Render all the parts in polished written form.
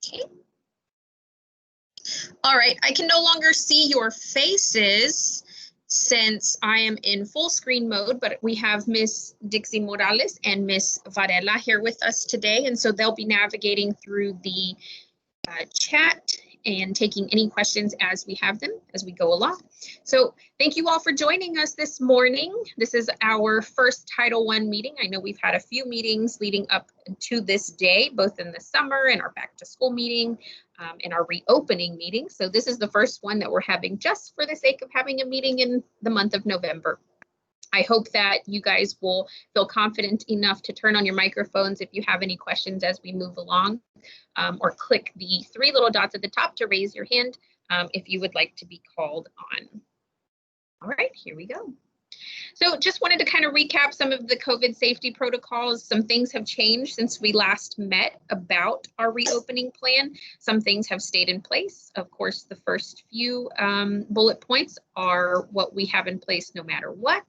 Okay. All right, I can no longer see your faces since I am in full screen mode, but we have Miss Dixie Morales and Miss Varela here with us today, and so they'll be navigating through the chat and taking any questions as we have them, as we go along. So thank you all for joining us this morning. This is our first Title I meeting. I know we've had a few meetings leading up to this day, both in the summer and our back to school meeting and our reopening meeting. So this is the first one that we're having just for the sake of having a meeting in the month of November. I hope that you guys will feel confident enough to turn on your microphones if you have any questions as we move along, or click the 3 little dots at the top to raise your hand if you would like to be called on. All right, here we go. So just wanted to kind of recap some of the COVID safety protocols. Some things have changed since we last met about our reopening plan. Some things have stayed in place. Of course, the first few bullet points are what we have in place no matter what.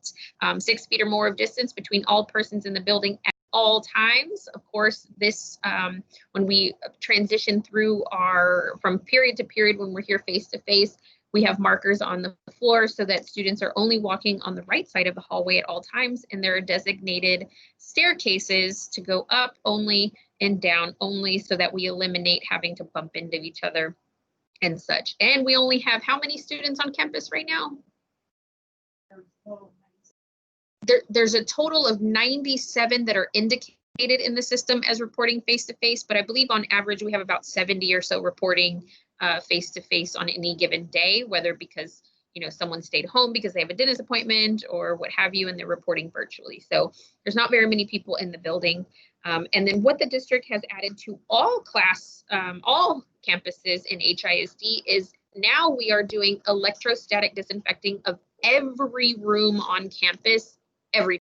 6 feet or more of distance between all persons in the building at all times. Of course, this when we transition through from period to period when we're here face to face, we have markers on the floor so that students are only walking on the right side of the hallway at all times, and there are designated staircases to go up only and down only so that we eliminate having to bump into each other and such. And we only have how many students on campus right now? There's a total of 97 that are indicated in the system as reporting face-to-face, but I believe on average we have about 70 or so reporting face-to-face on any given day, whether because someone stayed home because they have a dentist appointment or what have you, and they're reporting virtually. So there's not very many people in the building. And then what the district has added to all campuses in HISD is now we are doing electrostatic disinfecting of every room on campus every day.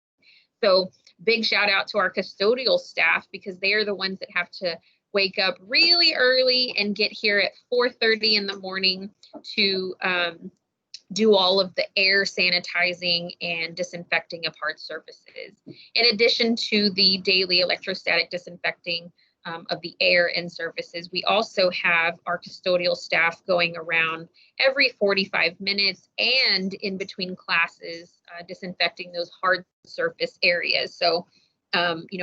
So big shout out to our custodial staff because they are the ones that have to wake up really early and get here at 4:30 in the morning to do all of the air sanitizing and disinfecting of hard surfaces. In addition to the daily electrostatic disinfecting of the air and surfaces, we also have our custodial staff going around every 45 minutes and in between classes disinfecting those hard surface areas. So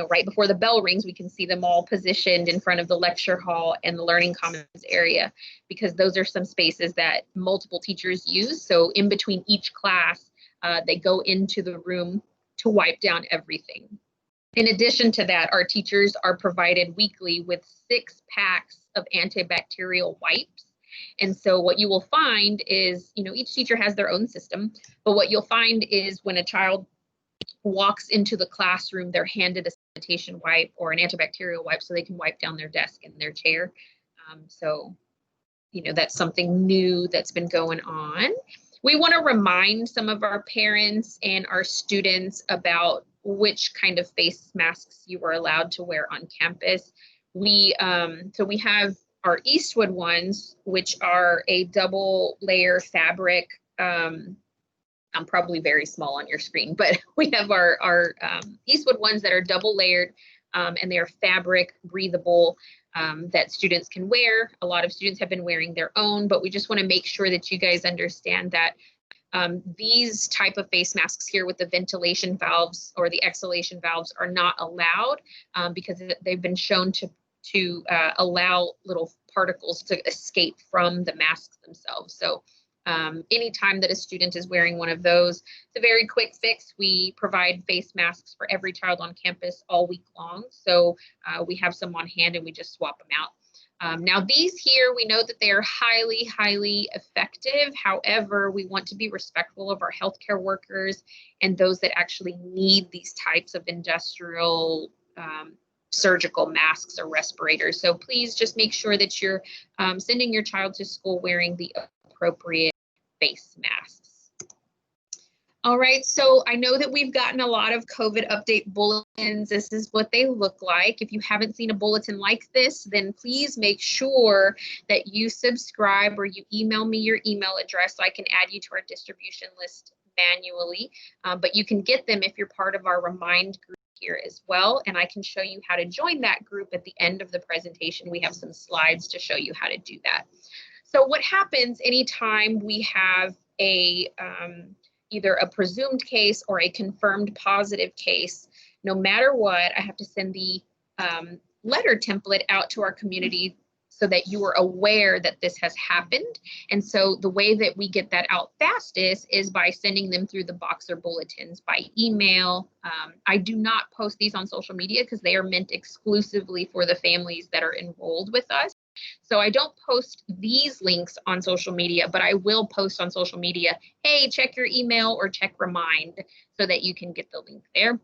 right before the bell rings, we can see them all positioned in front of the lecture hall and the learning commons area, because those are some spaces that multiple teachers use. So in between each class, they go into the room to wipe down everything. In addition to that, our teachers are provided weekly with 6 packs of antibacterial wipes. And so what you will find is, each teacher has their own system, but what you'll find is when a child walks into the classroom, they're handed a sanitation wipe or an antibacterial wipe so they can wipe down their desk and their chair. So that's something new that's been going on. We want to remind some of our parents and our students about which kind of face masks you are allowed to wear on campus. So we have our Eastwood ones, which are a double layer fabric. I'm probably very small on your screen, but we have our Eastwood ones that are double layered and they are fabric breathable that students can wear. A lot of students have been wearing their own, but we just want to make sure that you guys understand that these type of face masks here with the ventilation valves or the exhalation valves are not allowed because they've been shown to allow little particles to escape from the masks themselves. So anytime that a student is wearing one of those, it's a very quick fix. We provide face masks for every child on campus all week long. So we have some on hand and we just swap them out. Now these here, we know that they are highly, highly effective. However, we want to be respectful of our healthcare workers and those that actually need these types of industrial surgical masks or respirators. So please just make sure that you're sending your child to school wearing the appropriate face masks. All right, so I know that we've gotten a lot of COVID update bulletins. This is what they look like. If you haven't seen a bulletin like this, then please make sure that you subscribe or you email me your email address so I can add you to our distribution list manually. But you can get them if you're part of our Remind group here as well, and I can show you how to join that group at the end of the presentation. We have some slides to show you how to do that. So what happens anytime we have a either a presumed case or a confirmed positive case, no matter what, I have to send the letter template out to our community so that you are aware that this has happened. And so the way that we get that out fastest is by sending them through the Boxer bulletins by email. I do not post these on social media because they are meant exclusively for the families that are enrolled with us. So I don't post these links on social media, but I will post on social media, hey, check your email or check Remind so that you can get the link there.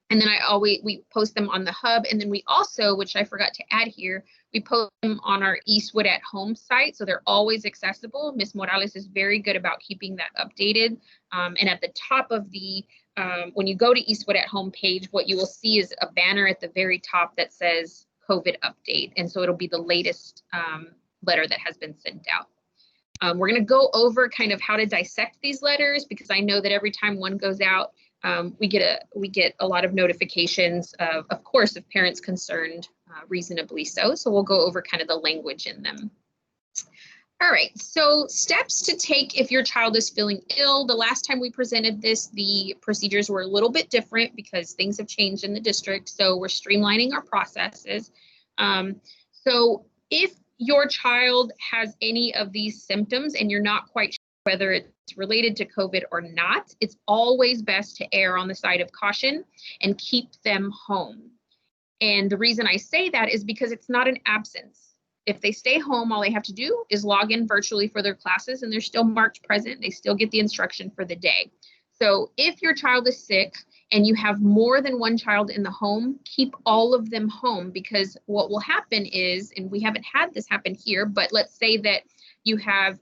And then we post them on the hub. And then we also, which I forgot to add here, we post them on our Eastwood at Home site. So they're always accessible. Ms. Morales is very good about keeping that updated. And at the top of the, when you go to Eastwood at Home page, what you will see is a banner at the very top that says COVID update. And so it'll be the latest letter that has been sent out. We're going to go over kind of how to dissect these letters, because I know that every time one goes out, we get a lot of notifications of course, of parents concerned, reasonably so. So we'll go over kind of the language in them. All right, so steps to take if your child is feeling ill. The last time we presented this, the procedures were a little bit different because things have changed in the district. So we're streamlining our processes. So if your child has any of these symptoms and you're not quite sure whether it's related to COVID or not, it's always best to err on the side of caution and keep them home. And the reason I say that is because it's not an absence. If they stay home, all they have to do is log in virtually for their classes and they're still marked present. They still get the instruction for the day. So if your child is sick and you have more than one child in the home, keep all of them home, because what will happen is, and we haven't had this happen here, but let's say that you have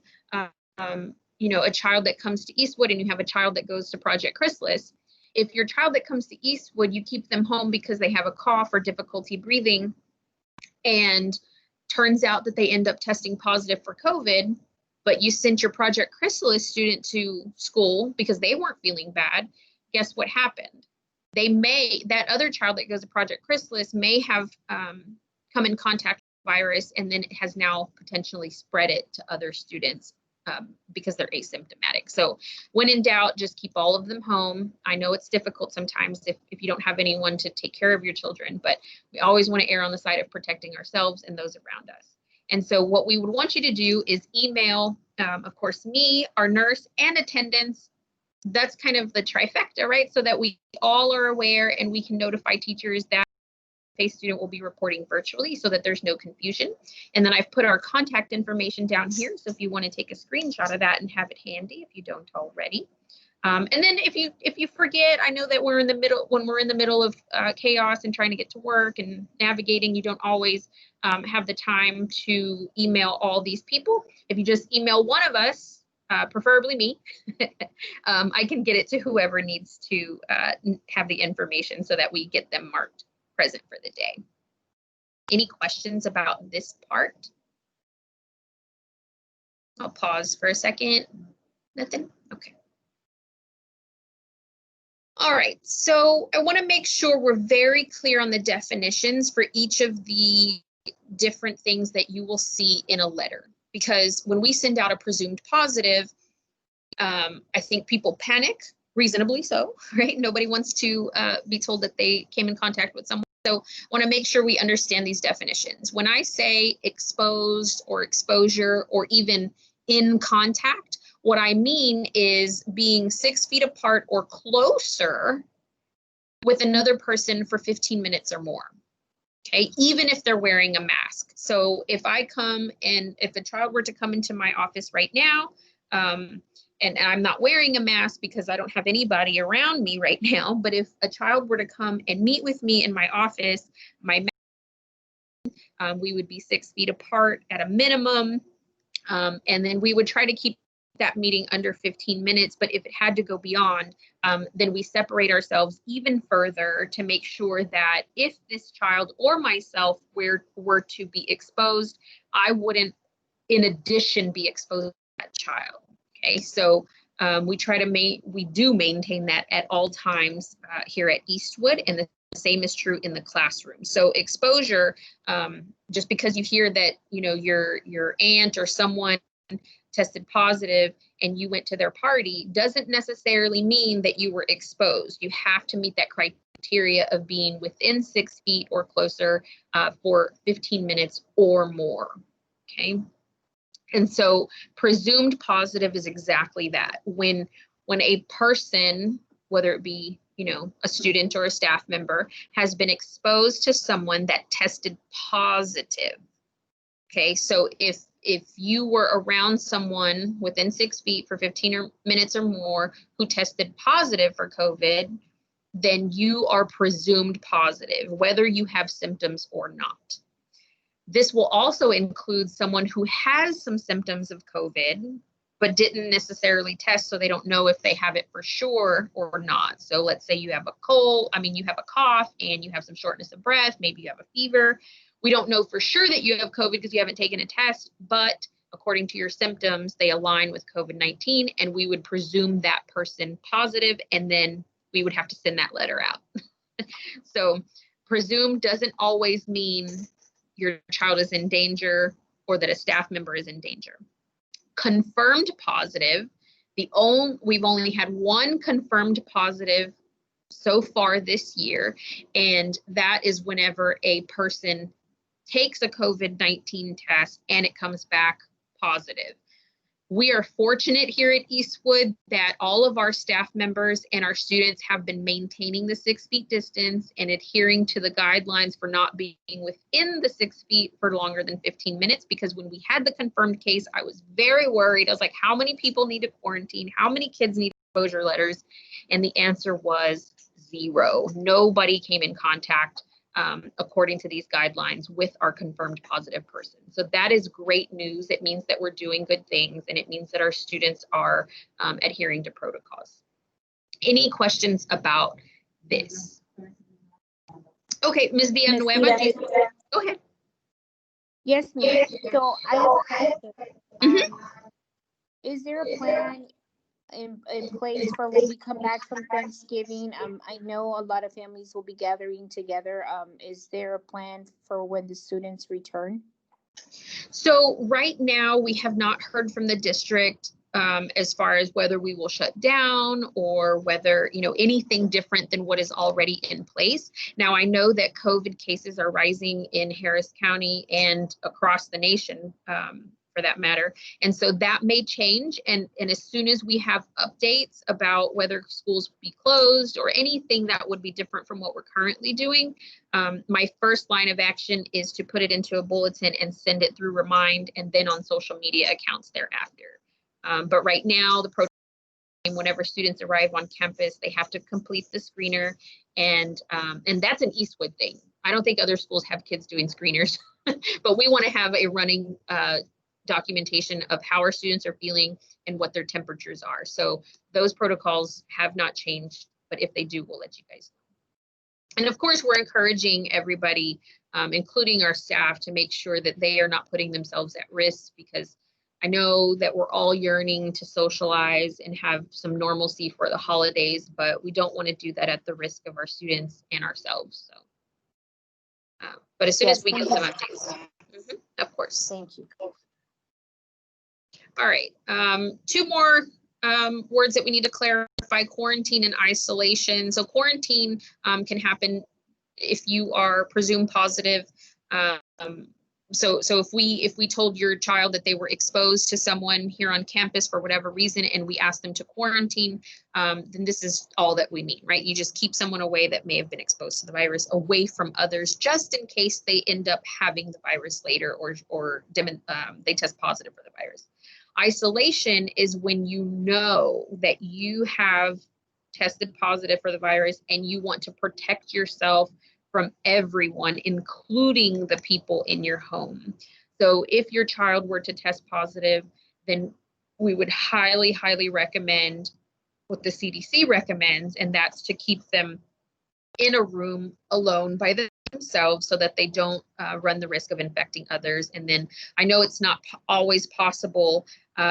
a child that comes to Eastwood and you have a child that goes to Project Chrysalis. If your child that comes to Eastwood, you keep them home because they have a cough or difficulty breathing, and turns out that they end up testing positive for COVID, but you sent your Project Chrysalis student to school because they weren't feeling bad, guess what happened? That other child that goes to Project Chrysalis may have come in contact with the virus, and then it has now potentially spread it to other students because they're asymptomatic. So when in doubt, just keep all of them home. I know it's difficult sometimes if you don't have anyone to take care of your children, but we always want to err on the side of protecting ourselves and those around us. And so what we would want you to do is email, of course, me, our nurse, and attendance. That's kind of the trifecta, right? So that we all are aware and we can notify teachers that a student will be reporting virtually so that there's no confusion. And then I've put our contact information down here. So if you want to take a screenshot of that and have it handy, if you don't already. And then if you forget, I know that when we're in the middle of chaos and trying to get to work and navigating, you don't always have the time to email all these people. If you just email one of us, preferably me, I can get it to whoever needs to have the information so that we get them marked present for the day. Any questions about this part? I'll pause for a second. Nothing? Okay. All right, so I want to make sure we're very clear on the definitions for each of the different things that you will see in a letter, because when we send out a presumed positive, I think people panic, reasonably so, right? Nobody wants to be told that they came in contact with someone. So I want to make sure we understand these definitions. When I say exposed or exposure or even in contact, what I mean is being 6 feet apart or closer with another person for 15 minutes or more. Okay, even if they're wearing a mask. So if I come and if a child were to come into my office right now, and I'm not wearing a mask because I don't have anybody around me right now, but if a child were to come and meet with me in my office, we would be 6 feet apart at a minimum, and then we would try to keep that meeting under 15 minutes. But if it had to go beyond, then we separate ourselves even further to make sure that if this child or myself were to be exposed, I wouldn't, in addition, be exposed to that child. Okay, so we do maintain that at all times here at Eastwood, and the same is true in the classroom. So exposure, just because you hear that, you know, your aunt or someone tested positive and you went to their party doesn't necessarily mean that you were exposed. You have to meet that criteria of being within 6 feet or closer for 15 minutes or more. Okay. And so presumed positive is exactly that. When a person, whether it be, you know, a student or a staff member, has been exposed to someone that tested positive. Okay, so if you were around someone within 6 feet for 15 minutes or more who tested positive for COVID, then you are presumed positive, whether you have symptoms or not. This will also include someone who has some symptoms of COVID, but didn't necessarily test, so they don't know if they have it for sure or not. So let's say you have a cold, you have a cough and you have some shortness of breath, maybe you have a fever. We don't know for sure that you have COVID because you haven't taken a test, but according to your symptoms, they align with COVID-19, and we would presume that person positive, and then we would have to send that letter out. So presumed doesn't always mean your child is in danger or that a staff member is in danger. Confirmed positive, we've only had one confirmed positive so far this year, and that is whenever a person takes a COVID-19 test and it comes back positive. We are fortunate here at Eastwood that all of our staff members and our students have been maintaining the 6 feet distance and adhering to the guidelines for not being within the 6 feet for longer than 15 minutes, because when we had the confirmed case, I was very worried. I was like, how many people need to quarantine? How many kids need exposure letters? And the answer was 0. Nobody came in contact according to these guidelines with our confirmed positive person. So that is great news. It means that we're doing good things, and it means that our students are adhering to protocols. Any questions about this? Okay, Ms. Villanueva, go ahead. Yes, ma'am. So I have a question. Is there a plan in place for when we come back from Thanksgiving? I know a lot of families will be gathering together. Is there a plan for when the students return? So right now we have not heard from the district as far as whether we will shut down or whether, you know, anything different than what is already in place. Now, I know that COVID cases are rising in Harris County and across the nation, for that matter. And so that may change. And as soon as we have updates about whether schools will be closed or anything that would be different from what we're currently doing, my first line of action is to put it into a bulletin and send it through Remind and then on social media accounts thereafter. But right now, the protocol, whenever students arrive on campus, they have to complete the screener, and that's an Eastwood thing. I don't think other schools have kids doing screeners, but we want to have a running documentation of how our students are feeling and what their temperatures are. So those protocols have not changed, but if they do, we'll let you guys know. And of course, we're encouraging everybody, including our staff, to make sure that they are not putting themselves at risk, because I know that we're all yearning to socialize and have some normalcy for the holidays, but we don't want to do that at the risk of our students and ourselves. So, but as soon as we get some updates, of course. Thank you. All right, 2 more words that we need to clarify: quarantine and isolation. So quarantine can happen if you are presumed positive. So if we told your child that they were exposed to someone here on campus for whatever reason, and we asked them to quarantine, then this is all that we mean, right? You just keep someone away that may have been exposed to the virus away from others, just in case they end up having the virus later or they test positive for the virus. Isolation is when you know that you have tested positive for the virus and you want to protect yourself from everyone, including the people in your home. So if your child were to test positive, then we would highly, highly recommend what the CDC recommends, and that's to keep them in a room alone by themselves so that they don't run the risk of infecting others. And then I know it's not always possible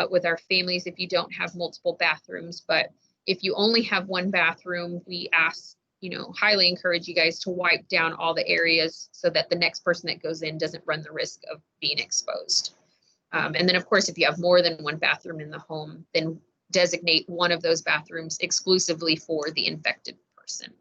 with our families if you don't have multiple bathrooms, but if you only have one bathroom, we ask highly encourage you guys to wipe down all the areas so that the next person that goes in doesn't run the risk of being exposed. And then, of course, if you have more than one bathroom in the home, then designate one of those bathrooms exclusively for the infected person.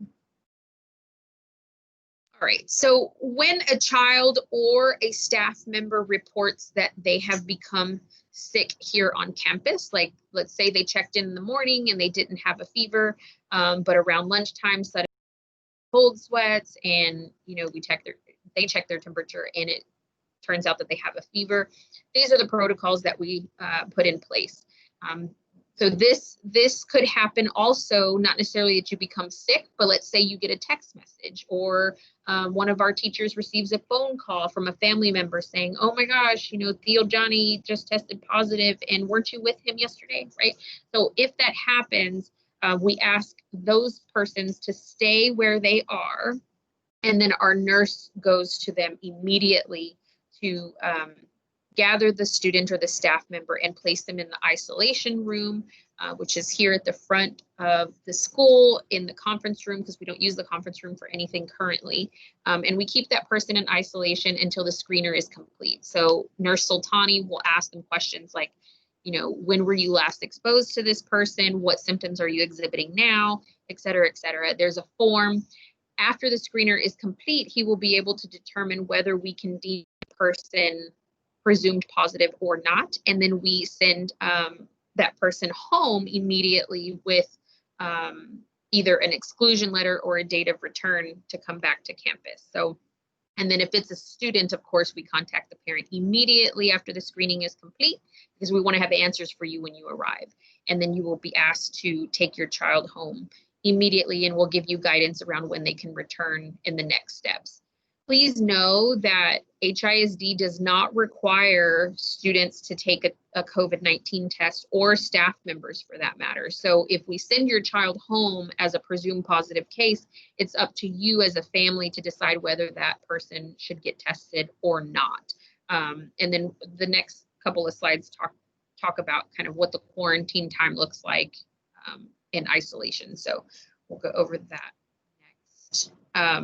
All right, so when a child or a staff member reports that they have become sick here on campus, like let's say they checked in the morning and they didn't have a fever, but around lunchtime, suddenly cold sweats, and they check their temperature and it turns out that they have a fever. These are the protocols that we put in place. So this could happen also, not necessarily that you become sick, but let's say you get a text message, or one of our teachers receives a phone call from a family member saying, oh my gosh, Theo Johnny just tested positive and weren't you with him yesterday, right? So if that happens, we ask those persons to stay where they are, and then our nurse goes to them immediately to gather the student or the staff member and place them in the isolation room, which is here at the front of the school in the conference room, because we don't use the conference room for anything currently. And we keep that person in isolation until the screener is complete. So Nurse Sultani will ask them questions like, when were you last exposed to this person? What symptoms are you exhibiting now? Et cetera, et cetera. There's a form. After the screener is complete, he will be able to determine whether we can deem the person presumed positive or not. And then we send that person home immediately with either an exclusion letter or a date of return to come back to campus. So, and then if it's a student, of course, we contact the parent immediately after the screening is complete, because we want to have answers for you when you arrive. And then you will be asked to take your child home immediately, and we'll give you guidance around when they can return in the next steps. Please know that HISD does not require students to take a COVID-19 test, or staff members for that matter. So if we send your child home as a presumed positive case, it's up to you as a family to decide whether that person should get tested or not. And then the next couple of slides talk about kind of what the quarantine time looks like in isolation. So we'll go over that next.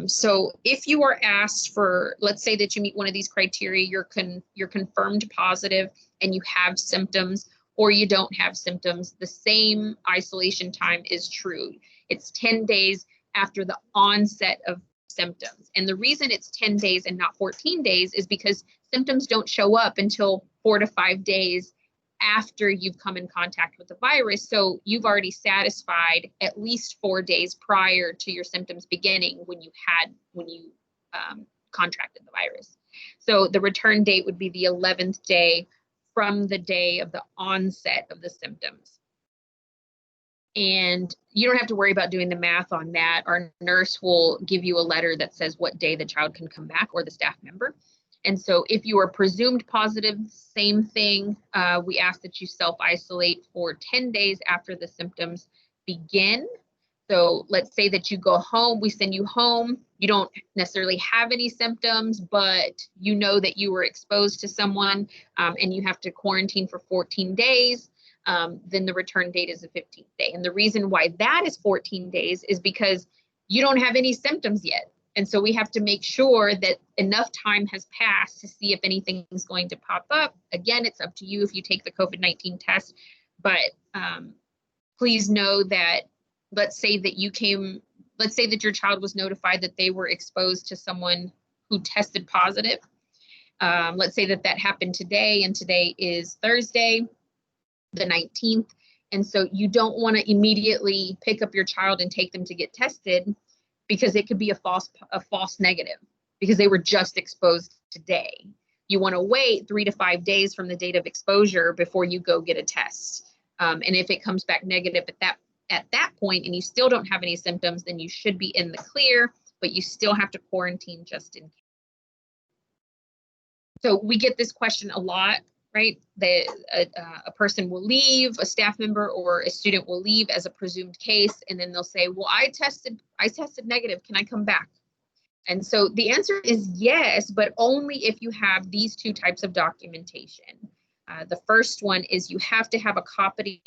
So if you are asked for, let's say that you meet one of these criteria, you're confirmed positive and you have symptoms, or you don't have symptoms, the same isolation time is true. It's 10 days after the onset of symptoms. And the reason it's 10 days and not 14 days is because symptoms don't show up until 4 to 5 days after you've come in contact with the virus. So you've already satisfied at least 4 days prior to your symptoms beginning when you contracted the virus. So the return date would be the 11th day from the day of the onset of the symptoms. And you don't have to worry about doing the math on that. Our nurse will give you a letter that says what day the child can come back, or the staff member. And so if you are presumed positive, same thing. We ask that you self-isolate for 10 days after the symptoms begin. So let's say that you go home, we send you home, you don't necessarily have any symptoms, but you know that you were exposed to someone and you have to quarantine for 14 days. Then the return date is the 15th day. And the reason why that is 14 days is because you don't have any symptoms yet. And so we have to make sure that enough time has passed to see if anything is going to pop up. Again, it's up to you if you take the COVID-19 test, but please know that, let's say that your child was notified that they were exposed to someone who tested positive. Let's say that happened today, and today is Thursday, the 19th. And so you don't want to immediately pick up your child and take them to get tested, because it could be a false negative because they were just exposed today. You want to wait 3 to 5 days from the date of exposure before you go get a test. And if it comes back negative at that point and you still don't have any symptoms, then you should be in the clear, but you still have to quarantine just in case. So we get this question a lot, right? A person will leave, a staff member or a student will leave as a presumed case, and then they'll say, well, I tested negative, can I come back? And so the answer is yes, but only if you have these two types of documentation. The first one is you have to have a copy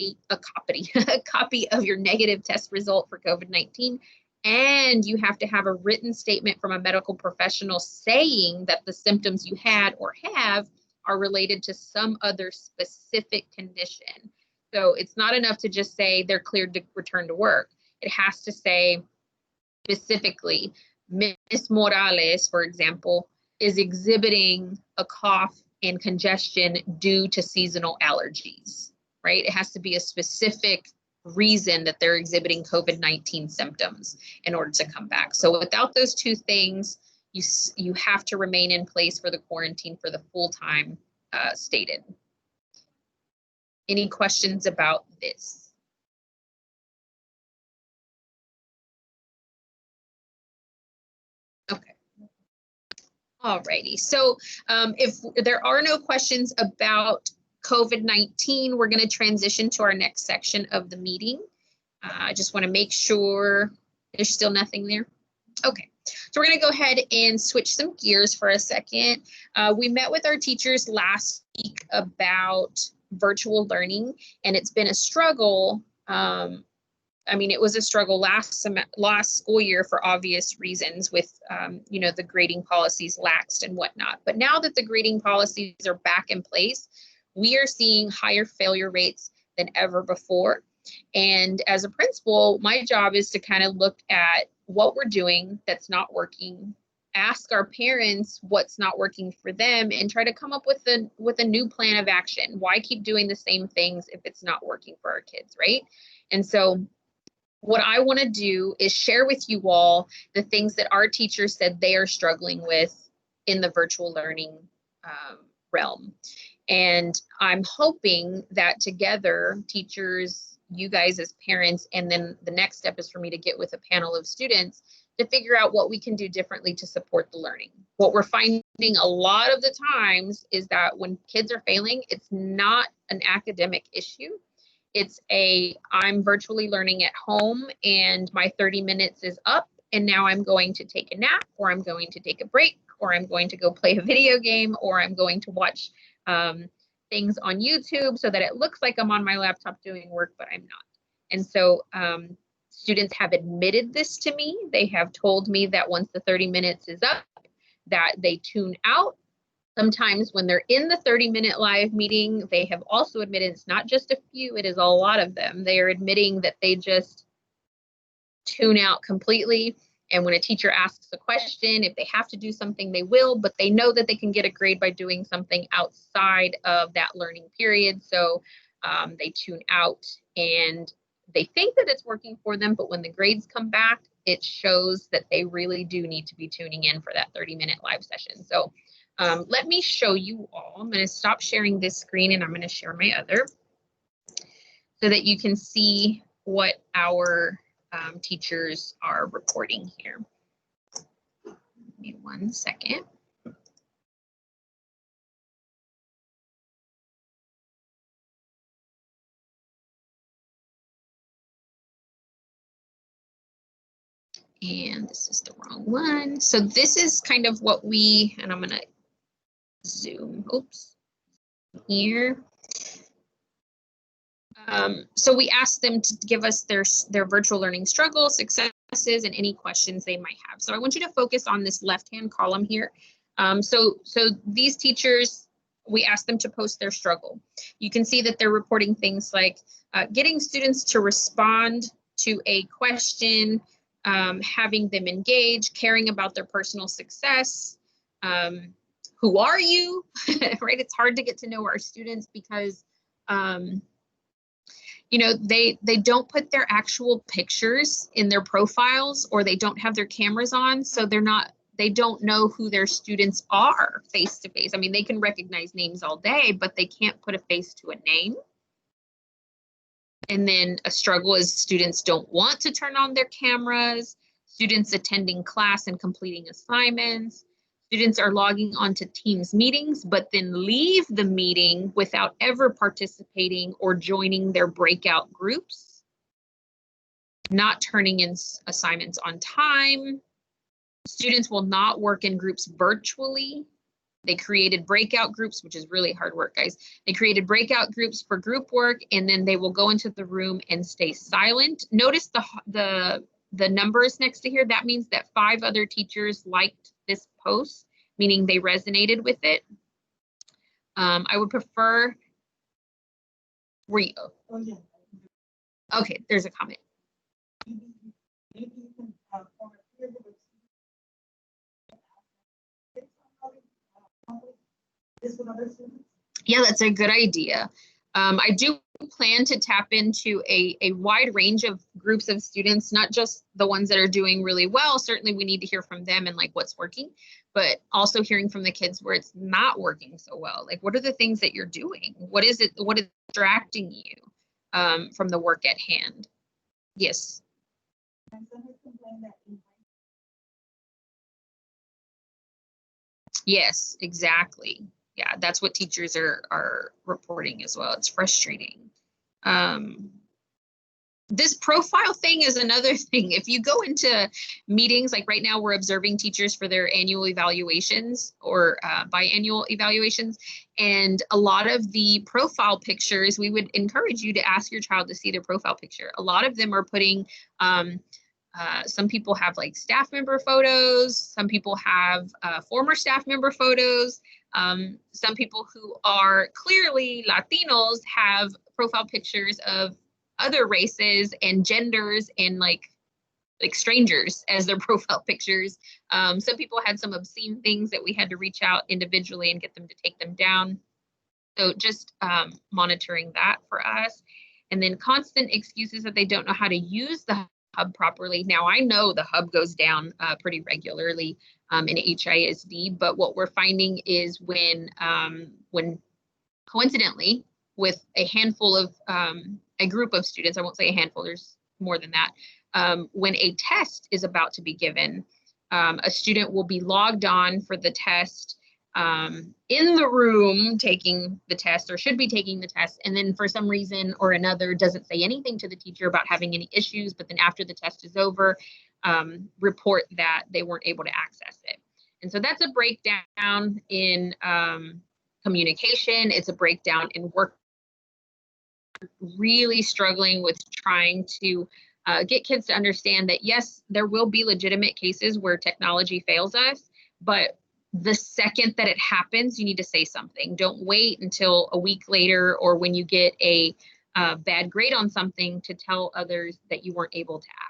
of your negative test result for COVID-19 and you have to have a written statement from a medical professional saying that the symptoms you had or have are related to some other specific condition. So it's not enough to just say they're cleared to return to work. It has to say specifically, Miss Morales, for example, is exhibiting a cough and congestion due to seasonal allergies, right? It has to be a specific reason that they're exhibiting COVID-19 symptoms in order to come back. So without those two things, you have to remain in place for the quarantine for the full time stated. Any questions about this? Okay. Alrighty. So if there are no questions about COVID-19, we're going to transition to our next section of the meeting. I just want to make sure there's still nothing there. Okay, so we're going to go ahead and switch some gears for a second. We met with our teachers last week about virtual learning, and it's been a struggle. I mean, it was a struggle last school year for obvious reasons with, you know, the grading policies laxed and whatnot. But now that the grading policies are back in place, we are seeing higher failure rates than ever before. And as a principal, my job is to kind of look at what we're doing that's not working, ask our parents what's not working for them, and try to come up with a new plan of action. Why keep doing the same things if it's not working for our kids, right? And so what I want to do is share with you all the things that our teachers said they are struggling with in the virtual learning realm. And I'm hoping that together, teachers, you guys as parents, and then the next step is for me to get with a panel of students to figure out what we can do differently to support the learning. What we're finding a lot of the times is that when kids are failing, it's not an academic issue. It's I'm virtually learning at home and my 30 minutes is up and now I'm going to take a nap, or I'm going to take a break, or I'm going to go play a video game, or I'm going to watch things on YouTube so that it looks like I'm on my laptop doing work, but I'm not. And so students have admitted this to me. They have told me that once the 30 minutes is up, that they tune out. Sometimes when they're in the 30-minute live meeting, they have also admitted it's not just a few, it is a lot of them. They are admitting that they just tune out completely. And when a teacher asks a question, if they have to do something, they will, but they know that they can get a grade by doing something outside of that learning period. So they tune out and they think that it's working for them, but when the grades come back, it shows that they really do need to be tuning in for that 30-minute live session. So let me show you all. I'm going to stop sharing this screen and I'm going to share my other so that you can see what our teachers are reporting here. Give me 1 second. And this is the wrong one. So this is kind of what and I'm going to zoom, oops, here. So we asked them to give us their virtual learning struggles, successes, and any questions they might have. So I want you to focus on this left-hand column here. So these teachers, we asked them to post their struggle. You can see that they're reporting things like getting students to respond to a question, having them engage, caring about their personal success. Who are you? Right? It's hard to get to know our students because you know, they don't put their actual pictures in their profiles, or they don't have their cameras on, so they don't know who their students are face to face. I mean, they can recognize names all day, but they can't put a face to a name. And then a struggle is students don't want to turn on their cameras, students attending class and completing assignments. Students are logging onto Teams meetings, but then leave the meeting without ever participating or joining their breakout groups. Not turning in assignments on time. Students will not work in groups virtually. They created breakout groups, which is really hard work, guys. They created breakout groups for group work, and then they will go into the room and stay silent. Notice the the numbers next to here, that means that 5 other teachers liked this post, meaning they resonated with it. I would prefer, okay, there's a comment. Yeah, that's a good idea. I do plan to tap into a wide range of groups of students, not just the ones that are doing really well. Certainly we need to hear from them and like what's working, but also hearing from the kids where it's not working so well. Like, what are the things that you're doing? What is distracting you from the work at hand? Yes. Yes, exactly. Yeah, that's what teachers are reporting as well. It's frustrating. This profile thing is another thing. If you go into meetings, like right now we're observing teachers for their annual evaluations or biannual evaluations, and a lot of the profile pictures, we would encourage you to ask your child to see their profile picture. A lot of them are putting, some people have like staff member photos, some people have former staff member photos, some people who are clearly Latinos have profile pictures of other races and genders and like strangers as their profile pictures. Some people had some obscene things that we had to reach out individually and get them to take them down. So just monitoring that for us. And then constant excuses that they don't know how to use the hub properly. Now I know the hub goes down pretty regularly in HISD, but what we're finding is when coincidentally with a handful of a group of students, I won't say a handful, there's more than that, when a test is about to be given, a student will be logged on for the test in the room taking the test or should be taking the test, and then for some reason or another doesn't say anything to the teacher about having any issues, but then after the test is over, report that they weren't able to access it. And so that's a breakdown in communication. It's a breakdown in work. Really struggling with trying to get kids to understand that, yes, there will be legitimate cases where technology fails us, but the second that it happens, you need to say something. Don't wait until a week later or when you get a bad grade on something to tell others that you weren't able to access.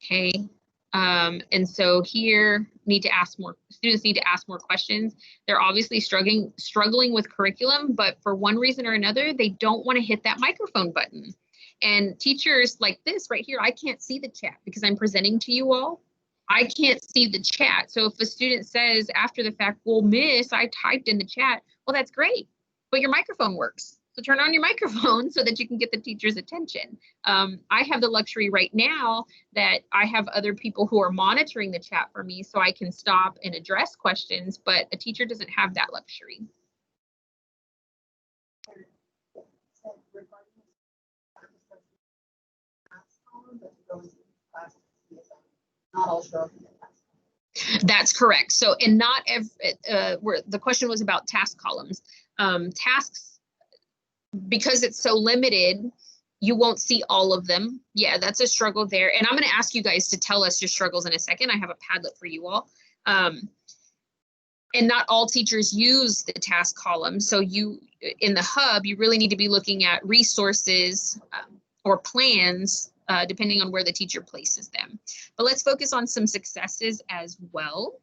Okay. And so here students need to ask more questions. They're obviously struggling with curriculum, but for one reason or another, they don't want to hit that microphone button. And teachers like this right here, I can't see the chat because I'm presenting to you all. I can't see the chat. So if a student says after the fact, well, miss, I typed in the chat, well, that's great, but your microphone works. So turn on your microphone so that you can get the teacher's attention. I have the luxury right now that I have other people who are monitoring the chat for me so I can stop and address questions, but a teacher doesn't have that luxury. That's correct. So, and not every, where the question was about task columns. Tasks, because it's so limited, you won't see all of them. Yeah, that's a struggle there. And I'm going to ask you guys to tell us your struggles in a second. I have a Padlet for you all. And not all teachers use the task column. So in the hub, you really need to be looking at resources or plans, depending on where the teacher places them. But let's focus on some successes as well.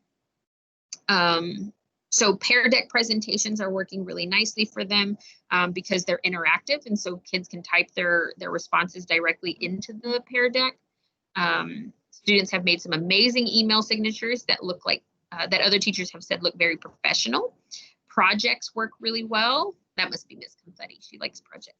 So Pear Deck presentations are working really nicely for them because they're interactive, and so kids can type their responses directly into the Pear Deck. Students have made some amazing email signatures that look like, that other teachers have said look very professional. Projects work really well. That must be Miss Confetti. She likes projects.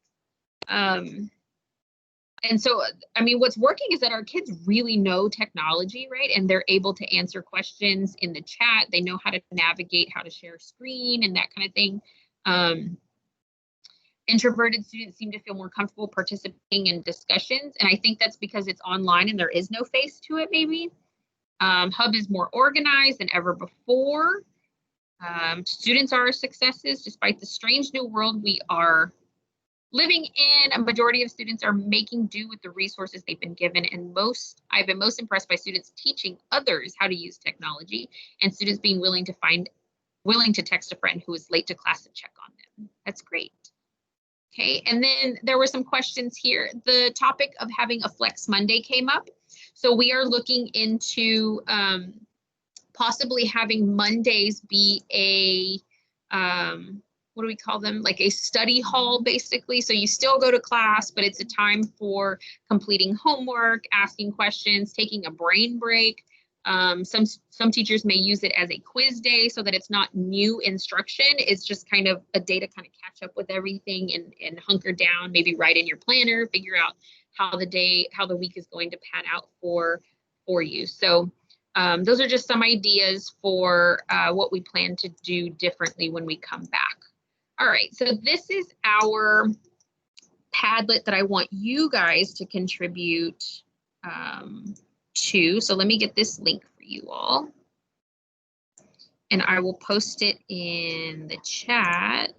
And so, I mean, what's working is that our kids really know technology, right? And they're able to answer questions in the chat. They know how to navigate, how to share screen and that kind of thing. Introverted students seem to feel more comfortable participating in discussions. And I think that's because it's online and there is no face to it, maybe. Hub is more organized than ever before. Students are our successes. Despite the strange new world we are living in, a majority of students are making do with the resources they've been given, and I've been most impressed by students teaching others how to use technology, and students being willing to text a friend who is late to class and check on them. That's great. Okay, and then there were some questions here. The topic of having a Flex Monday came up. So we are looking into possibly having Mondays be a, what do we call them? Like a study hall, basically. So you still go to class, but it's a time for completing homework, asking questions, taking a brain break. Some teachers may use it as a quiz day so that it's not new instruction. It's just kind of a day to kind of catch up with everything and hunker down, maybe write in your planner, figure out how the week is going to pan out for you. So those are just some ideas for what we plan to do differently when we come back. All right, so this is our Padlet that I want you guys to contribute to. So let me get this link for you all. And I will post it in the chat.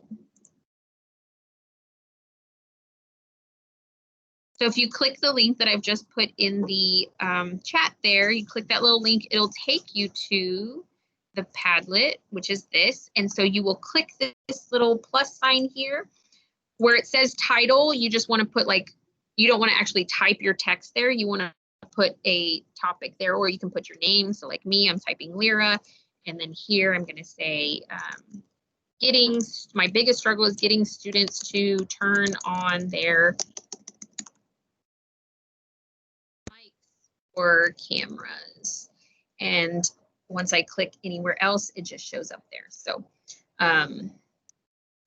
So if you click the link that I've just put in the chat there, you click that little link, it'll take you to the Padlet, which is this. And so you will click this little plus sign here where it says title. You just want to put you don't want to actually type your text there. You want to put a topic there, or you can put your name. So like me, I'm typing Lyra. And then here I'm going to say my biggest struggle is getting students to turn on their mics or cameras. And once I click anywhere else, it just shows up there. So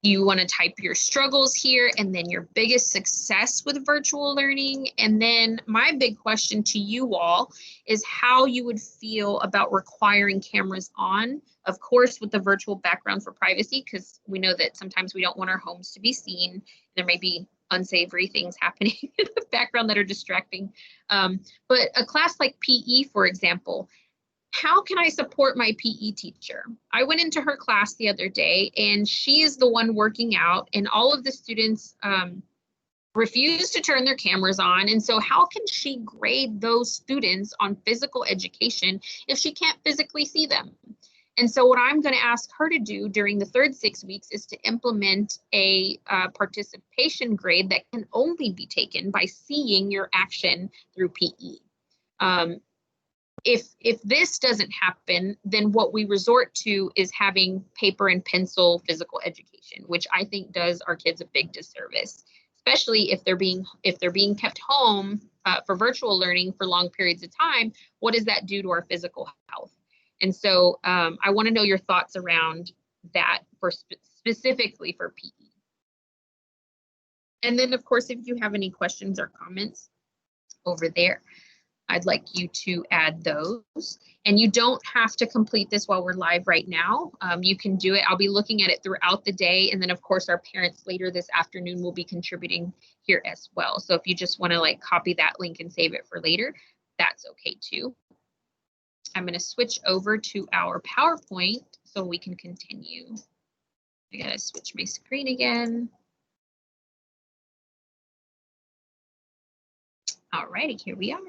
you want to type your struggles here and then your biggest success with virtual learning. And then my big question to you all is how you would feel about requiring cameras on, of course, with the virtual background for privacy, because we know that sometimes we don't want our homes to be seen. There may be unsavory things happening in the background that are distracting. But a class like PE, for example, how can I support my PE teacher? I went into her class the other day and she is the one working out, and all of the students refuse to turn their cameras on. And so how can she grade those students on physical education if she can't physically see them? And so what I'm going to ask her to do during the third 6 weeks is to implement a participation grade that can only be taken by seeing your action through PE. If this doesn't happen, then what we resort to is having paper and pencil physical education, which I think does our kids a big disservice, especially if they're being kept home for virtual learning for long periods of time. What does that do to our physical health? And so I want to know your thoughts around that specifically for PE. And then, of course, if you have any questions or comments over there, I'd like you to add those. And you don't have to complete this while we're live right now. You can do it. I'll be looking at it throughout the day. And then, of course, our parents later this afternoon will be contributing here as well. So if you just want to copy that link and save it for later, that's okay too. I'm going to switch over to our PowerPoint so we can continue. I got to switch my screen again. All righty, here we are.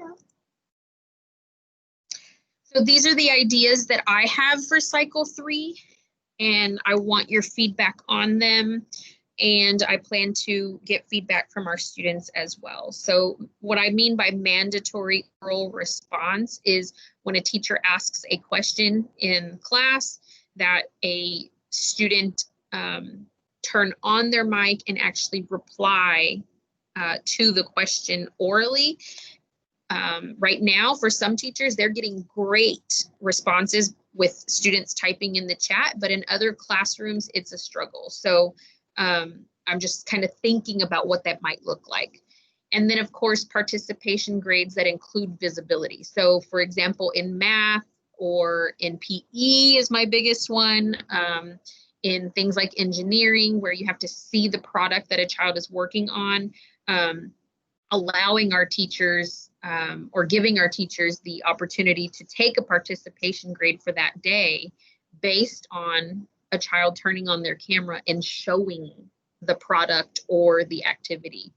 So these are the ideas that I have for cycle 3, and I want your feedback on them. And I plan to get feedback from our students as well. So what I mean by mandatory oral response is when a teacher asks a question in class, that a student turn on their mic and actually reply to the question orally. Right now, for some teachers, they're getting great responses with students typing in the chat, but in other classrooms, it's a struggle. So I'm just kind of thinking about what that might look like. And then, of course, participation grades that include visibility. So, for example, in math or in PE is my biggest one. In things like engineering, where you have to see the product that a child is working on, allowing our teachers or giving our teachers the opportunity to take a participation grade for that day based on a child turning on their camera and showing the product or the activity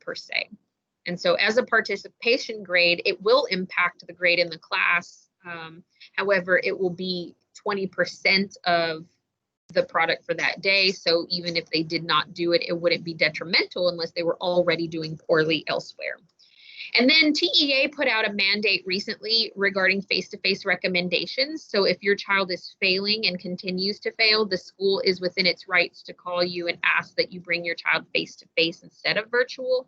per se. And so as a participation grade, it will impact the grade in the class. However, it will be 20% of the product for that day. So even if they did not do it, it wouldn't be detrimental unless they were already doing poorly elsewhere. And then TEA put out a mandate recently regarding face-to-face recommendations. So if your child is failing and continues to fail, the school is within its rights to call you and ask that you bring your child face-to-face instead of virtual.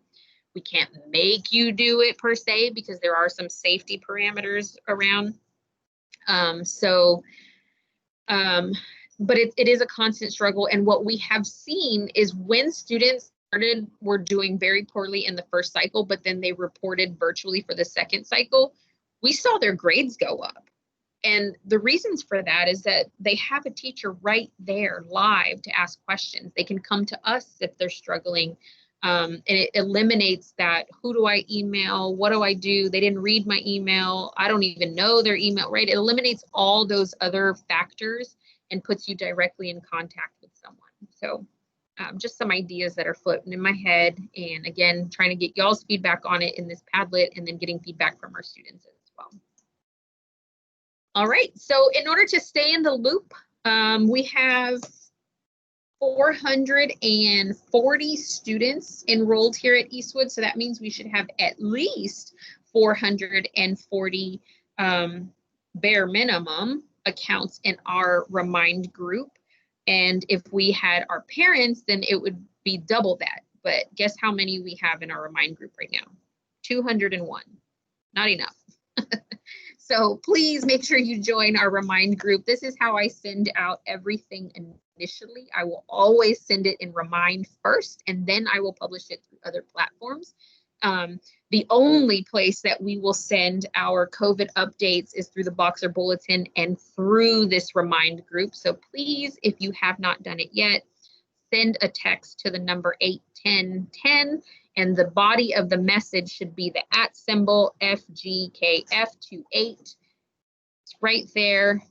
We can't make you do it per se because there are some safety parameters around. But it is a constant struggle. And what we have seen is when students were doing very poorly in the first cycle, but then they reported virtually for the second cycle, we saw their grades go up. And the reasons for that is that they have a teacher right there live to ask questions. They can come to us if they're struggling. And it eliminates that, who do I email? What do I do? They didn't read my email. I don't even know their email, right? It eliminates all those other factors and puts you directly in contact with someone. So just some ideas that are floating in my head. And again, trying to get y'all's feedback on it in this Padlet and then getting feedback from our students as well. All right, so in order to stay in the loop, we have 440 students enrolled here at Eastwood. So that means we should have at least 440 bare minimum accounts in our Remind group. And if we had our parents, then it would be double that. But guess how many we have in our Remind group right now? 201. Not enough. So please make sure you join our Remind group. This is how I send out everything initially. I will always send it in Remind first, and then I will publish it through other platforms. The only place that we will send our COVID updates is through the Boxer Bulletin and through this Remind group. So please, if you have not done it yet, send a text to the number 81010, and the body of the message should be the @ FGKF28. It's right there.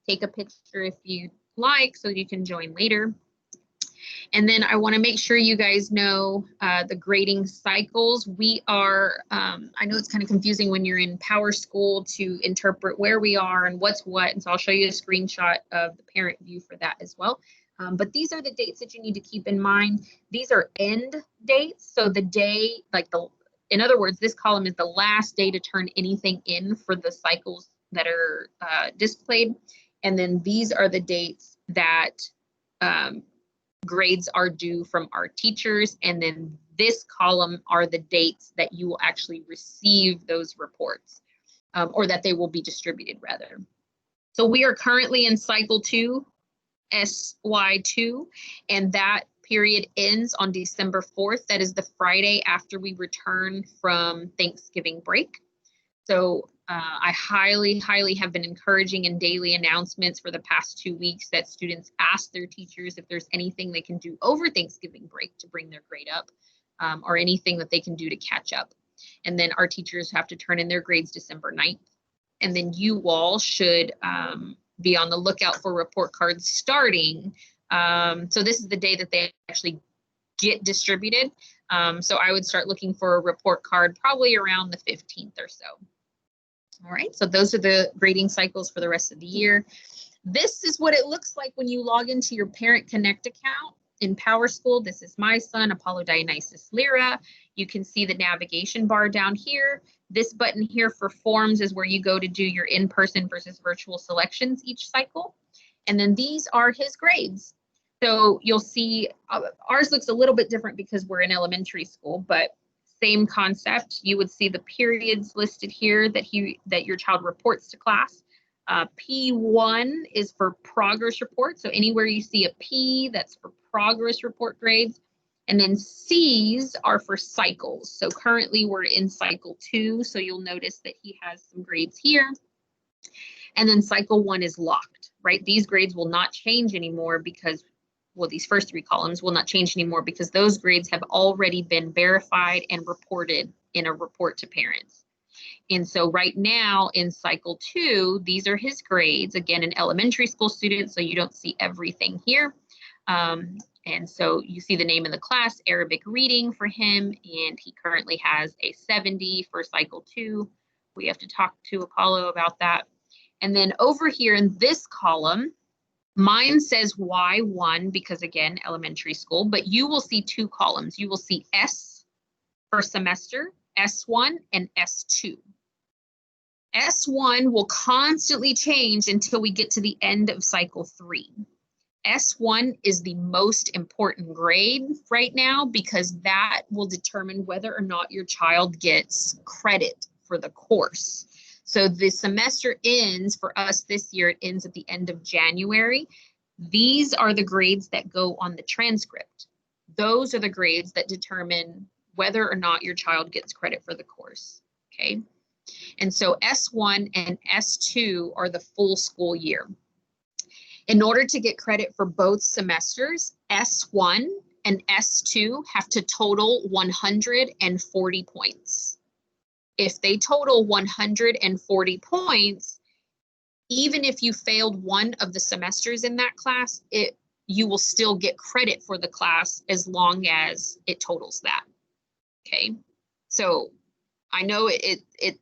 Take a picture if you like so you can join later. And then I want to make sure you guys know the grading cycles. We are, I know it's kind of confusing when you're in Power School to interpret where we are and what's what. And so I'll show you a screenshot of the parent view for that as well. But these are the dates that you need to keep in mind. These are end dates. So the day, in other words, this column is the last day to turn anything in for the cycles that are displayed. And then these are the dates that grades are due from our teachers. And then this column are the dates that you will actually receive those reports, or that they will be distributed rather. So we are currently in cycle 2, SY2, and that period ends on December 4th. That is the Friday after we return from Thanksgiving break. So I highly have been encouraging in daily announcements for the past 2 weeks that students ask their teachers if there's anything they can do over Thanksgiving break to bring their grade up, or anything that they can do to catch up. And then our teachers have to turn in their grades December 9th. And then you all should be on the lookout for report cards starting. So this is the day that they actually get distributed. So I would start looking for a report card probably around the 15th or so. All right, so those are the grading cycles for the rest of the year. This is what it looks like when you log into your Parent Connect account in Power School. This is my son, Apollo Dionysus Lyra. You can see the navigation bar down here. This button here for forms is where you go to do your in-person versus virtual selections each cycle. And then these are his grades. So you'll see ours looks a little bit different because we're in elementary school, but same concept. You would see the periods listed here that your child reports to class. P1 is for progress report. So anywhere you see a P, that's for progress report grades. And then C's are for cycles. So currently we're in cycle 2. So you'll notice that he has some grades here. And then cycle 1 is locked, right? These grades will not change anymore because, well, these first 3 columns will not change anymore because those grades have already been verified and reported in a report to parents. And so right now in cycle 2, these are his grades, again, an elementary school student, so you don't see everything here. And so you see the name of the class, Arabic reading for him, and he currently has a 70 for cycle 2. We have to talk to Apollo about that. And then over here in this column, mine says Y1 because, again, elementary school, but you will see 2 columns. You will see S for semester, S1 and S2. S1 will constantly change until we get to the end of cycle 3. S1 is the most important grade right now because that will determine whether or not your child gets credit for the course. So the semester ends for us this year, it ends at the end of January. These are the grades that go on the transcript. Those are the grades that determine whether or not your child gets credit for the course, okay? And so S1 and S2 are the full school year. In order to get credit for both semesters, S1 and S2 have to total 140 points. If they total 140 points, even if you failed one of the semesters in that class, you will still get credit for the class as long as it totals that. Okay, so I know it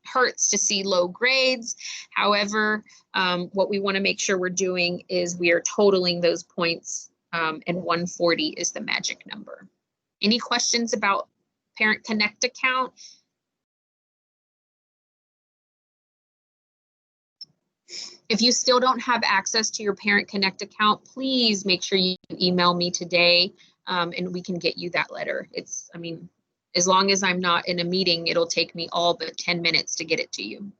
hurts to see low grades. However, what we want to make sure we're doing is we are totaling those points, and 140 is the magic number. Any questions about Parent Connect account? If you still don't have access to your Parent Connect account, please make sure you email me today, and we can get you that letter. I mean, as long as I'm not in a meeting, it'll take me all but 10 minutes to get it to you.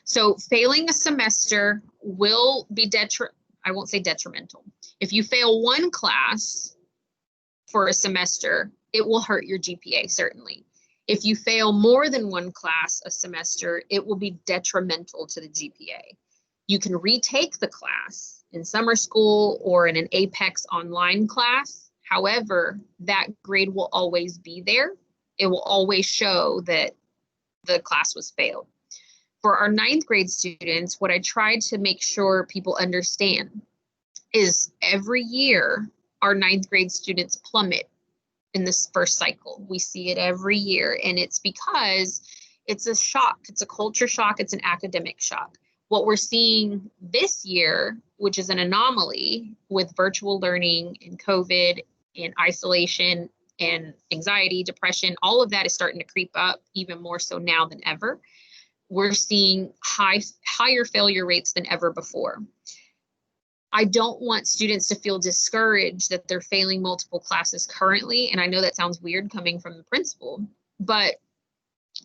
So failing a semester will be I won't say detrimental. If you fail one class for a semester, it will hurt your GPA, certainly. If you fail more than one class a semester, it will be detrimental to the GPA. You can retake the class in summer school or in an Apex online class. However, that grade will always be there. It will always show that the class was failed. For our 9th grade students, what I tried to make sure people understand is every year our 9th grade students plummet in this first cycle. We see it every year, and it's because it's a shock. It's a culture shock. It's an academic shock. What we're seeing this year, which is an anomaly with virtual learning and COVID and isolation and anxiety, depression, all of that is starting to creep up even more so now than ever. We're seeing higher failure rates than ever before. I don't want students to feel discouraged that they're failing multiple classes currently. And I know that sounds weird coming from the principal, but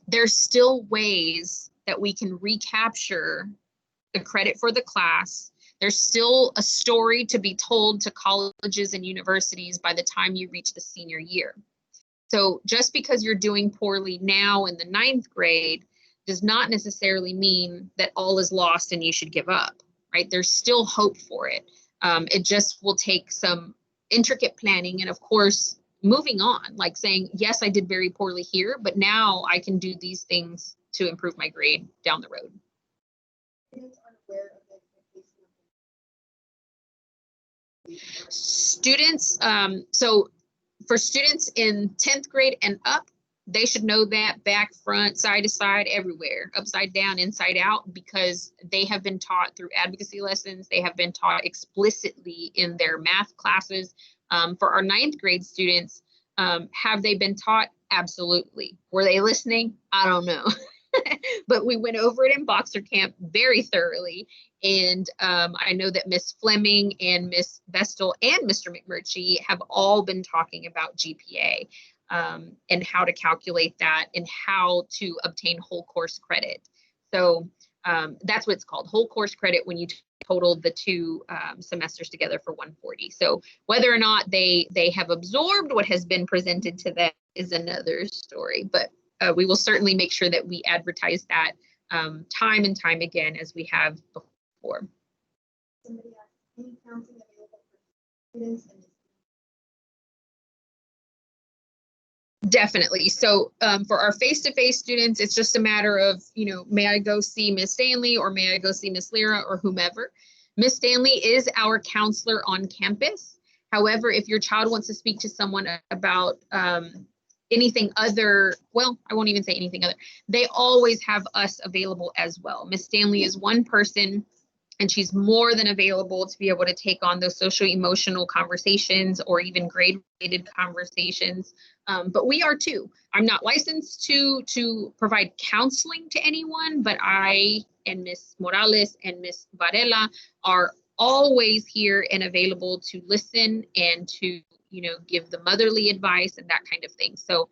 there's still ways that we can recapture the credit for the class. There's still a story to be told to colleges and universities by the time you reach the senior year. So just because you're doing poorly now in the 9th grade does not necessarily mean that all is lost and you should give up, right? There's still hope for it. It just will take some intricate planning and, of course, moving on, like saying, yes, I did very poorly here, but now I can do these things to improve my grade down the road. Students, so for students in 10th grade and up, they should know that back, front, side to side, everywhere, upside down, inside out, because they have been taught through advocacy lessons. They have been taught explicitly in their math classes. For our 9th grade students, have they been taught? Absolutely. Were they listening? I don't know. But we went over it in Boxer Camp very thoroughly. And I know that Miss Fleming and Miss Vestal and Mr. McMurtry have all been talking about GPA and how to calculate that and how to obtain whole course credit. So that's what it's called, whole course credit, when you total the 2 semesters together for 140. So whether or not they have absorbed what has been presented to them is another story. But we will certainly make sure that we advertise that time and time again as we have before. Somebody asked, any counseling available for students? Definitely. So for our face-to-face students, it's just a matter of, may I go see Miss Stanley or may I go see Miss Lyra or whomever. Miss Stanley is our counselor on campus. However, if your child wants to speak to someone about anything other, well, I won't even say anything other, they always have us available as well. Miss Stanley is one person, and she's more than available to be able to take on those social emotional conversations or even grade related conversations. But we are too. I'm not licensed to provide counseling to anyone, but I and Miss Morales and Miss Varela are always here and available to listen and to, you know, give the motherly advice and that kind of thing. So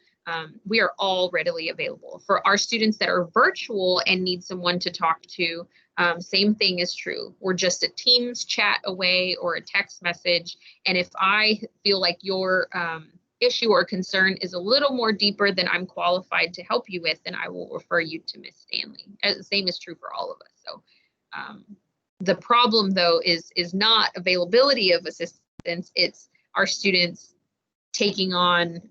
we are all readily available. For our students that are virtual and need someone to talk to, same thing is true. We're just a Teams chat away or a text message. And if I feel like your issue or concern is a little more deeper than I'm qualified to help you with, then I will refer you to Miss Stanley. The same is true for all of us. So the problem though is not availability of assistance. It's our students taking on,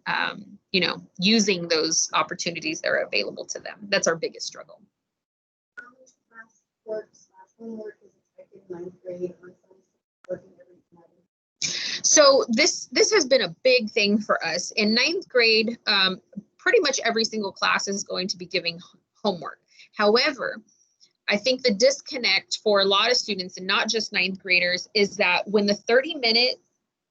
you know, using those opportunities that are available to them. That's our biggest struggle. How much classwork is expected in 9th grade or working every night? So this has been a big thing for us. In 9th grade, pretty much every single class is going to be giving homework. However, I think the disconnect for a lot of students, and not just 9th graders, is that when the 30-minute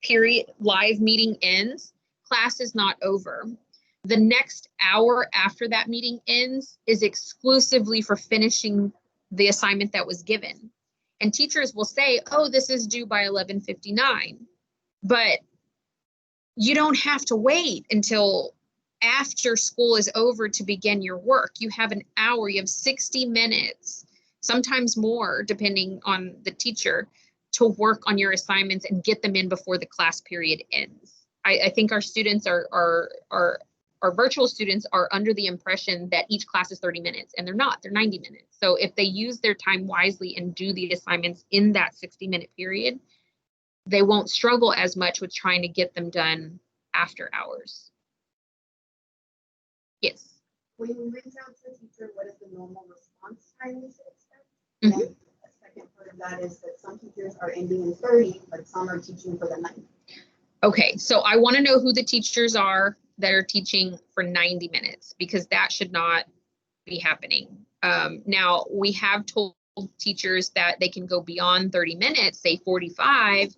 period live meeting ends, class is not over. The next hour after that meeting ends is exclusively for finishing the assignment that was given. And teachers will say, oh, this is due by 11:59. But you don't have to wait until after school is over to begin your work. You have an hour, you have 60 minutes, sometimes more, depending on the teacher, to work on your assignments and get them in before the class period ends. I think our students our virtual students are under the impression that each class is 30 minutes, and they're not, they're 90 minutes. So if they use their time wisely and do the assignments in that 60-minute period, they won't struggle as much with trying to get them done after hours. Yes. When you reach out to a teacher, what is the normal response time you should expect? Mm-hmm. And the second part of that is that some teachers are ending in 30, but some are teaching for the 90. Okay, so I want to know who the teachers are that are teaching for 90 minutes, because that should not be happening. Now, we have told teachers that they can go beyond 30 minutes, say 45,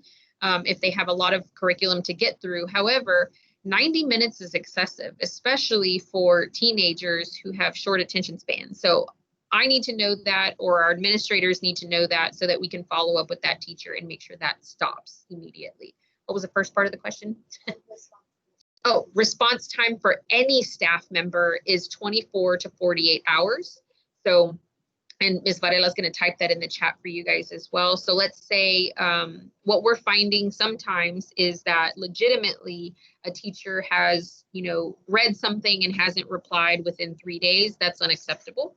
if they have a lot of curriculum to get through. However, 90 minutes is excessive, especially for teenagers who have short attention spans. So I need to know that, or our administrators need to know that, so that we can follow up with that teacher and make sure that stops immediately. What was the first part of the question? Oh, response time for any staff member is 24 to 48 hours. So, and Ms. Varela is going to type that in the chat for you guys as well. So let's say what we're finding sometimes is that legitimately a teacher has, you know, read something and hasn't replied within 3 days. That's unacceptable.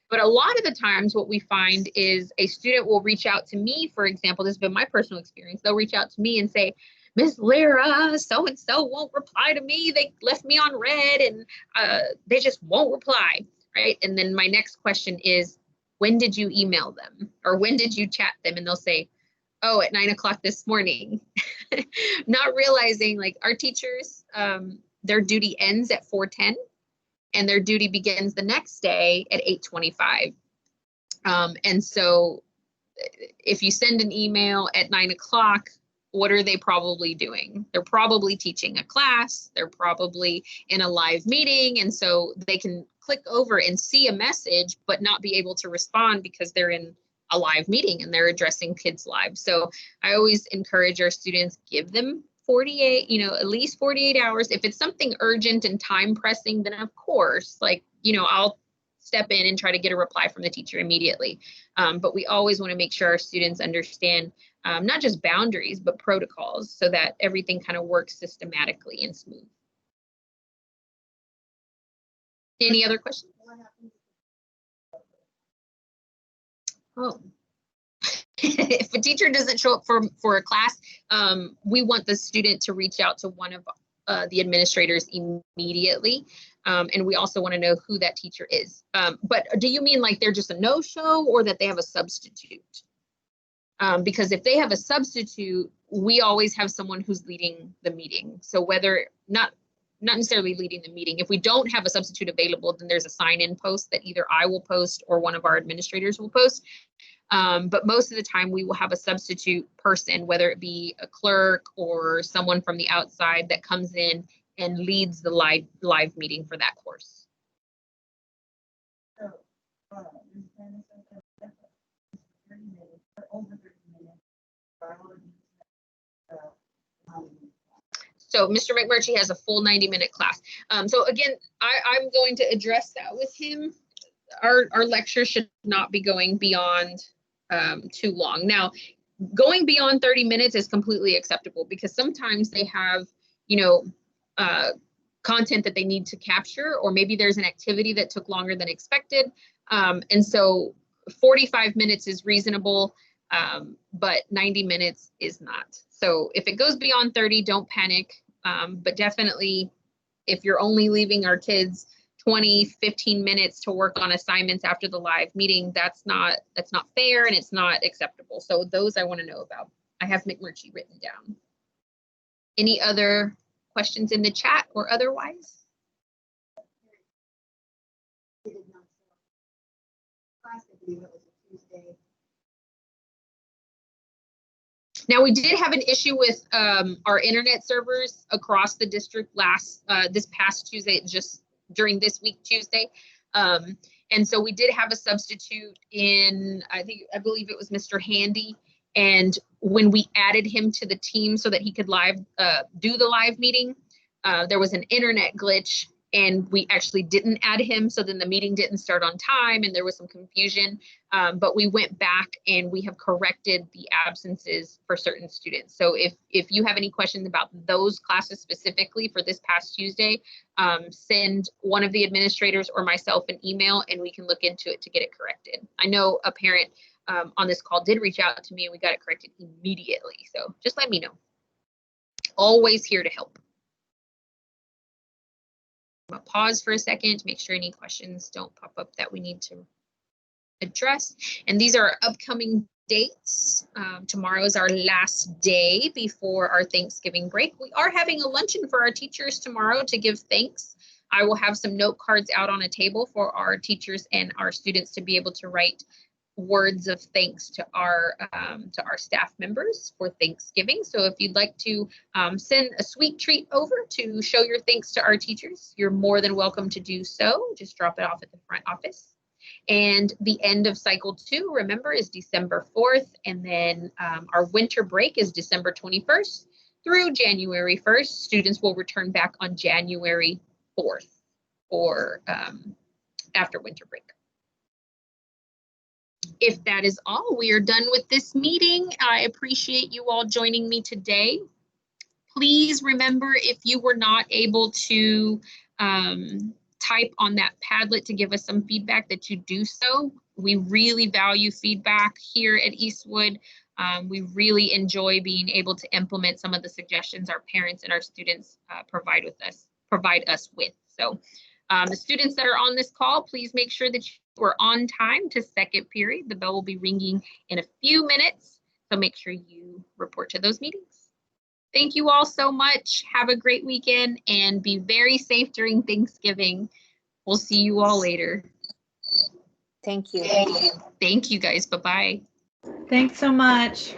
But a lot of the times what we find is a student will reach out to me, for example. This has been my personal experience. They'll reach out to me and say, Miss Lyra, so-and-so won't reply to me. They left me on red and they just won't reply, right? And then my next question is, when did you email them? Or when did you chat them? And they'll say, oh, at 9 o'clock this morning. Not realizing, like, our teachers, their duty ends at 4:10. And their duty begins the next day at 8:25. And so if you send an email at 9 o'clock, what are they probably doing? They're probably teaching a class. They're probably in a live meeting. And so they can click over and see a message, but not be able to respond because they're in a live meeting and they're addressing kids live. So I always encourage our students, give them 48, at least 48 hours. If it's something urgent and time pressing, then of course, I'll step in and try to get a reply from the teacher immediately. But we always want to make sure our students understand not just boundaries, but protocols so that everything kind of works systematically and smooth. Any other questions? Oh. If a teacher doesn't show up for a class, we want the student to reach out to one of the administrators immediately. And we also want to know who that teacher is. But do you mean like they're just a no-show or that they have a substitute? Because if they have a substitute, we always have someone who's leading the meeting. So whether not necessarily leading the meeting, if we don't have a substitute available, then there's a sign-in post that either I will post or one of our administrators will post. But most of the time we will have a substitute person, whether it be a clerk or someone from the outside that comes in and leads the live meeting for that course. So Mr. McMurtry has a full 90-minute class. So again, I'm going to address that with him. Our lecture should not be going beyond too long. Now, going beyond 30 minutes is completely acceptable because sometimes they have, content that they need to capture, or maybe there's an activity that took longer than expected. And so 45 minutes is reasonable, but 90 minutes is not. So if it goes beyond 30, don't panic. But definitely, if you're only leaving our kids 15 minutes to work on assignments after the live meeting, that's not fair and it's not acceptable. So those I want to know about. I have McMurtry written down. Any other questions in the chat or otherwise? Now, we did have an issue with our internet servers across the district this past Tuesday, just during this week, Tuesday. And so we did have a substitute in, I believe it was Mr. Handy. And when we added him to the team so that he could do the live meeting, there was an internet glitch and we actually didn't add him. So then the meeting didn't start on time and there was some confusion. But we went back and we have corrected the absences for certain students. So if you have any questions about those classes specifically for this past Tuesday, send one of the administrators or myself an email and we can look into it to get it corrected. I know a parent on this call did reach out to me and we got it corrected immediately. So just let me know. Always here to help. I'm gonna pause for a second to make sure any questions don't pop up that we need to address. And these are upcoming dates. Tomorrow is our last day before our Thanksgiving break. We are having a luncheon for our teachers tomorrow to give thanks. I will have some note cards out on a table for our teachers and our students to be able to write words of thanks to our staff members for Thanksgiving. So if you'd like to send a sweet treat over to show your thanks to our teachers, you're more than welcome to do so. Just drop it off at the front office. And the end of cycle 2, remember, is December 4th. And then our winter break is December 21st through January 1st. Students will return back on January 4th or after winter break. If that is all, we are done with this meeting. I appreciate you all joining me today. Please remember, if you were not able to type on that Padlet to give us some feedback, that you do so. We really value feedback here at Eastwood. We really enjoy being able to implement some of the suggestions our parents and our students provide us with. So the students that are on this call, please make sure that you are on time to second period. The bell will be ringing in a few minutes, so make sure you report to those meetings. Thank you all so much. Have a great weekend and be very safe during Thanksgiving. We'll see you all later. Thank you. Thank you guys. Bye-bye. Thanks so much.